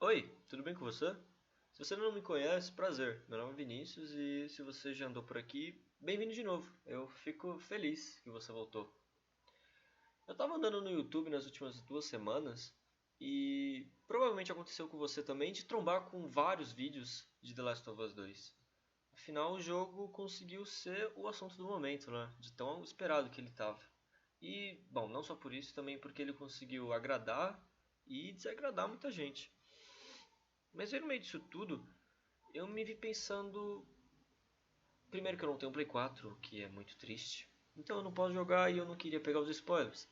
Oi, tudo bem com você? Se você não me conhece, prazer. Meu nome é Vinícius e se você já andou por aqui, bem-vindo de novo. Eu fico feliz que você voltou. Eu tava andando no YouTube nas últimas 2 semanas e provavelmente aconteceu com você também de trombar com vários vídeos de The Last of Us 2. Afinal, o jogo conseguiu ser o assunto do momento, né? De tão esperado que ele tava. E, bom, não só por isso, também porque ele conseguiu agradar e desagradar muita gente. Mas aí no meio disso tudo, eu me vi pensando. Primeiro que eu não tenho um Play 4, o que é muito triste. Então eu não posso jogar e eu não queria pegar os spoilers.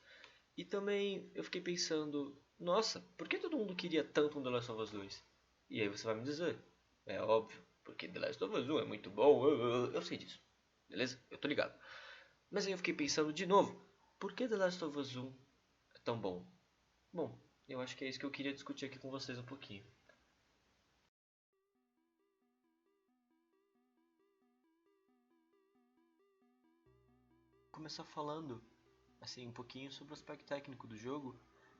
E também eu fiquei pensando, nossa, por que todo mundo queria tanto um The Last of Us 2? E aí você vai me dizer, é óbvio, porque The Last of Us 1 é muito bom, eu sei disso. Beleza? Eu tô ligado. Mas aí eu fiquei pensando de novo, por que The Last of Us 1 é tão bom? Bom, eu acho que é isso que eu queria discutir aqui com vocês um pouquinho. Começar falando assim um pouquinho sobre o aspecto técnico do jogo,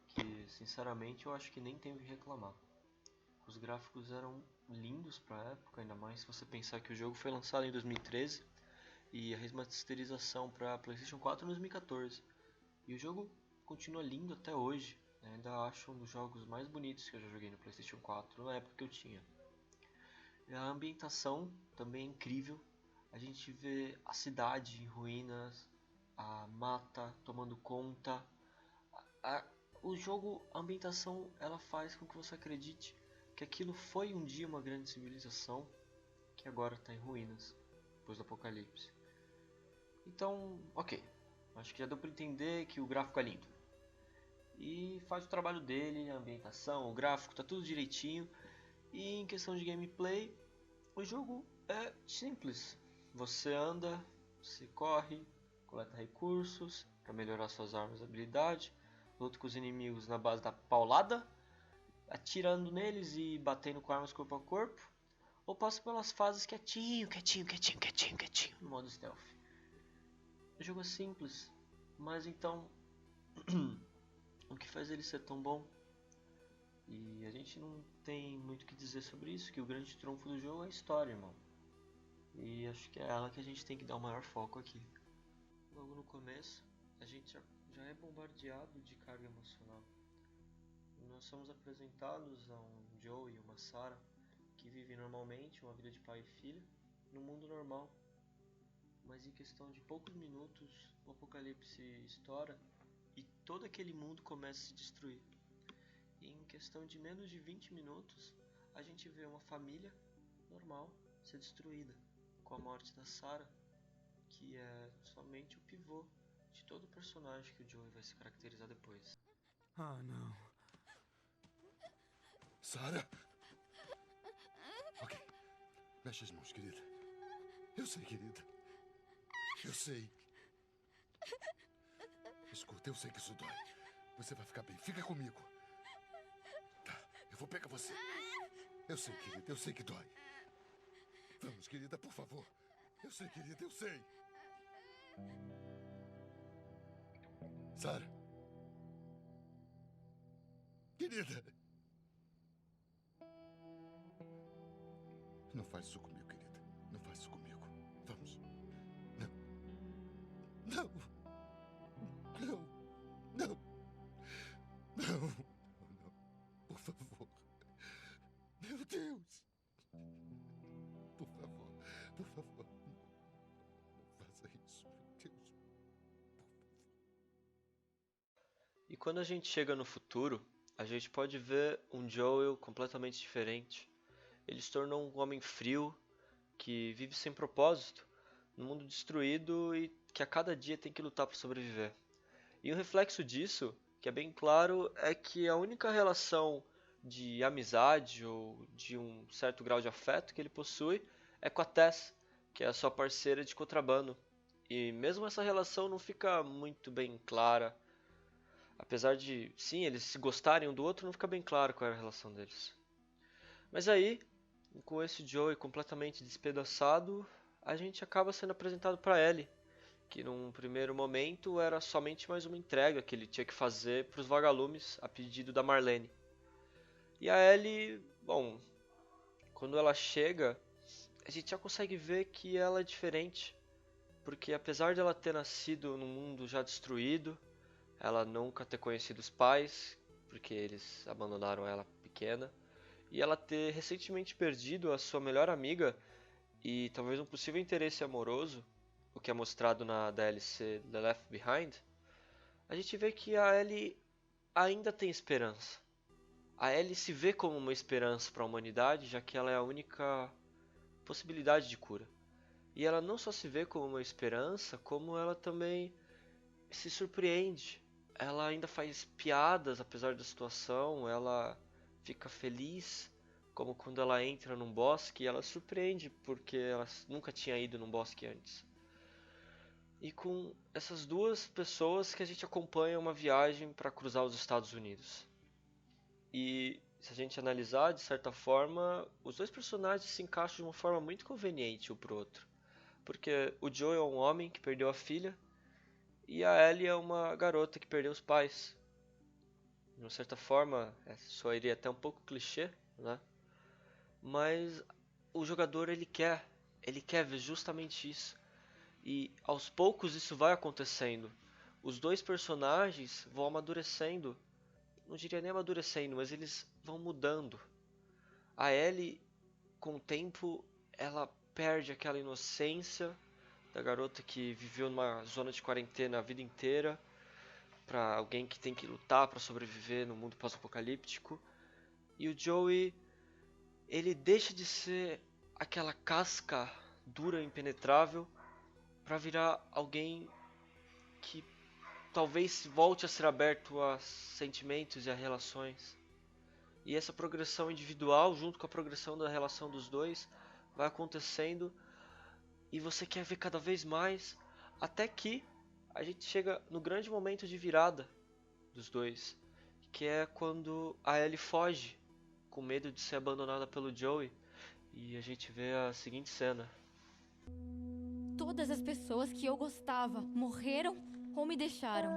que sinceramente eu acho que nem tenho o que reclamar. Os gráficos eram lindos para a época, ainda mais se você pensar que o jogo foi lançado em 2013 e a remasterização para PlayStation 4 em 2014. E o jogo continua lindo até hoje, né? Ainda acho um dos jogos mais bonitos que eu já joguei no PlayStation 4 na época que eu tinha. A ambientação também é incrível. A gente vê a cidade em ruínas, a mata tomando conta. A, o jogo, a ambientação, ela faz com que você acredite que aquilo foi um dia uma grande civilização que agora está em ruínas depois do apocalipse. Então, ok, acho que já deu para entender que o gráfico é lindo e faz o trabalho dele, a ambientação, o gráfico, tá tudo direitinho. E em questão de gameplay, o jogo é simples. Você anda, você corre, coleta recursos para melhorar suas armas e habilidade, luta com os inimigos na base da paulada, atirando neles e batendo com armas corpo a corpo, ou passa pelas fases quietinho, no modo stealth. O jogo é simples, mas então o que faz ele ser tão bom? E a gente não tem muito o que dizer sobre isso, que o grande trunfo do jogo é a história, irmão. E acho que é ela que a gente tem que dar o maior foco aqui. Logo no começo, a gente já é bombardeado de carga emocional. Nós somos apresentados a um Joe e uma Sarah que vivem normalmente uma vida de pai e filha no mundo normal. Mas em questão de poucos minutos, o apocalipse estoura e todo aquele mundo começa a se destruir. E em questão de menos de 20 minutos, a gente vê uma família normal ser destruída, com a morte da Sarah, que é somente o pivô de todo o personagem que o Joey vai se caracterizar depois. Ah, não. Sarah? Ok. Mexe as mãos, querida. Eu sei, querida. Eu sei. Escuta, eu sei que isso dói. Você vai ficar bem. Fica comigo. Tá, eu vou pegar você. Eu sei, querida. Eu sei que dói. Vamos, querida, por favor. Eu sei, querida. Eu sei. Sarah. Querida. Não faz isso comigo, querida. Não faz isso comigo. Vamos. Não. Não. Não. Não. Não. Não. Por favor. Meu Deus. Por favor. Por favor. Não faça isso, meu Deus. E quando a gente chega no futuro, a gente pode ver um Joel completamente diferente. Ele se tornou um homem frio, que vive sem propósito, num mundo destruído e que a cada dia tem que lutar para sobreviver. E o reflexo disso, que é bem claro, é que a única relação de amizade ou de um certo grau de afeto que ele possui é com a Tess, que é a sua parceira de contrabando. E mesmo essa relação não fica muito bem clara. Apesar de, sim, eles se gostarem um do outro, não fica bem claro qual é a relação deles. Mas aí, com esse Joey completamente despedaçado, a gente acaba sendo apresentado para Ellie, que num primeiro momento era somente mais uma entrega que ele tinha que fazer para os vagalumes a pedido da Marlene. E a Ellie, bom, quando ela chega, a gente já consegue ver que ela é diferente, porque apesar de ela ter nascido num mundo já destruído, ela nunca ter conhecido os pais, porque eles abandonaram ela pequena, e ela ter recentemente perdido a sua melhor amiga e talvez um possível interesse amoroso, o que é mostrado na DLC The Left Behind, a gente vê que a Ellie ainda tem esperança. A Ellie se vê como uma esperança para a humanidade, já que ela é a única possibilidade de cura. E ela não só se vê como uma esperança, como ela também se surpreende. Ela ainda faz piadas apesar da situação, ela fica feliz, como quando ela entra num bosque e ela surpreende porque ela nunca tinha ido num bosque antes. E com essas duas pessoas que a gente acompanha uma viagem para cruzar os Estados Unidos. E se a gente analisar, de certa forma, os dois personagens se encaixam de uma forma muito conveniente um pro outro. Porque o Joe é um homem que perdeu a filha e a Ellie é uma garota que perdeu os pais. De uma certa forma, soaria até um pouco clichê, né? Mas o jogador ele quer ver justamente isso. E aos poucos isso vai acontecendo. Os dois personagens vão amadurecendo, não diria nem amadurecendo, mas eles vão mudando. A Ellie, com o tempo, ela perde aquela inocência da garota que viveu numa zona de quarentena a vida inteira, para alguém que tem que lutar para sobreviver no mundo pós-apocalíptico. E o Joey, ele deixa de ser aquela casca dura, impenetrável, para virar alguém que talvez volte a ser aberto a sentimentos e a relações. E essa progressão individual, junto com a progressão da relação dos dois, vai acontecendo e você quer ver cada vez mais, até que a gente chega no grande momento de virada dos dois, que é quando a Ellie foge, com medo de ser abandonada pelo Joey, e a gente vê a seguinte cena. Todas as pessoas que eu gostava morreram ou me deixaram.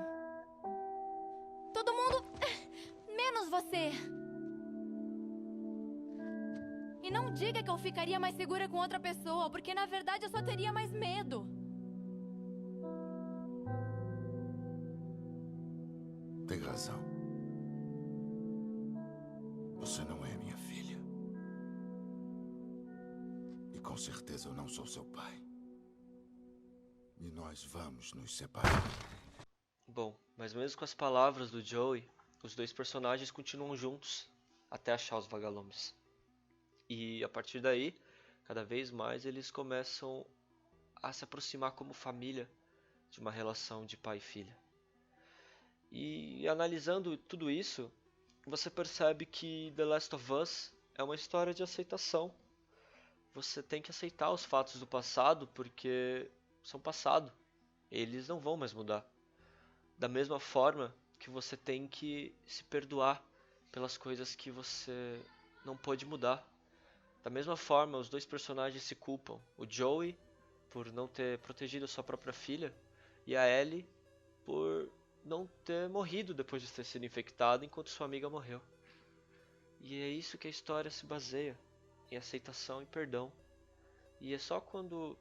Todo mundo, menos você. E não diga que eu ficaria mais segura com outra pessoa, porque na verdade eu só teria mais medo. Tem razão. Você não é minha filha. E com certeza eu não sou seu pai. E nós vamos nos separar. Bom, mas mesmo com as palavras do Joey, os dois personagens continuam juntos até achar os vagalumes. E a partir daí, cada vez mais eles começam a se aproximar como família de uma relação de pai e filha. E analisando tudo isso, você percebe que The Last of Us é uma história de aceitação. Você tem que aceitar os fatos do passado porque são passado. Eles não vão mais mudar. Da mesma forma que você tem que se perdoar pelas coisas que você não pôde mudar. Da mesma forma, os dois personagens se culpam. O Joey por não ter protegido a sua própria filha e a Ellie por não ter morrido depois de ter sido infectada enquanto sua amiga morreu. E é isso que a história se baseia, em aceitação e perdão. E é só quando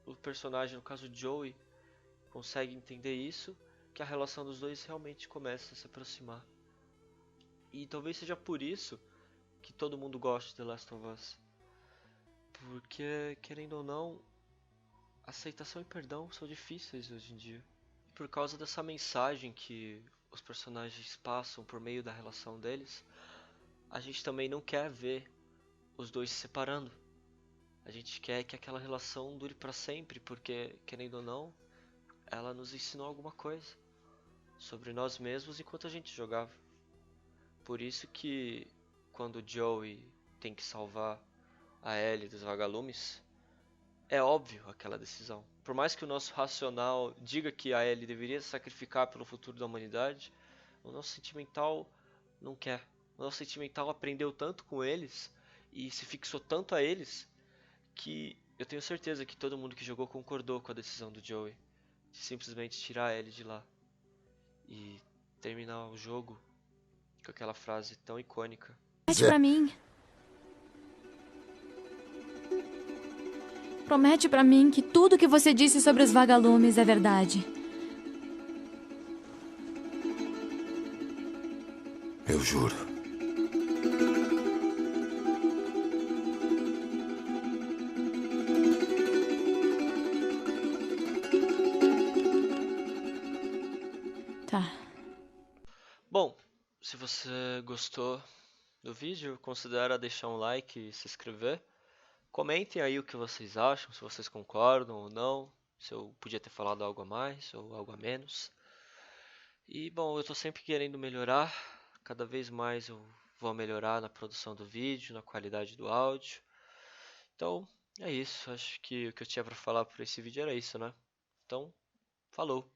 o personagem, no caso Joey, consegue entender isso que a relação dos dois realmente começa a se aproximar. E talvez seja por isso que todo mundo gosta de The Last of Us. Porque, querendo ou não, aceitação e perdão são difíceis hoje em dia. E por causa dessa mensagem que os personagens passam por meio da relação deles, a gente também não quer ver os dois se separando. A gente quer que aquela relação dure para sempre, porque, querendo ou não, ela nos ensinou alguma coisa sobre nós mesmos enquanto a gente jogava. Por isso que quando o Joey tem que salvar a Ellie dos vagalumes, é óbvio aquela decisão. Por mais que o nosso racional diga que a Ellie deveria se sacrificar pelo futuro da humanidade, o nosso sentimental não quer. O nosso sentimental aprendeu tanto com eles e se fixou tanto a eles que eu tenho certeza que todo mundo que jogou concordou com a decisão do Joey de simplesmente tirar a Ellie de lá e terminar o jogo com aquela frase tão icônica. Promete pra mim. Promete pra mim que tudo que você disse sobre os vagalumes é verdade. Eu juro. Tá. Bom, se você gostou do vídeo, considera deixar um like e se inscrever. Comentem aí o que vocês acham, se vocês concordam ou não, se eu podia ter falado algo a mais ou algo a menos. E bom, eu tô sempre querendo melhorar, cada vez mais eu vou melhorar na produção do vídeo, na qualidade do áudio. Então, é isso, acho que o que eu tinha pra falar por esse vídeo era isso, né? Então, falou!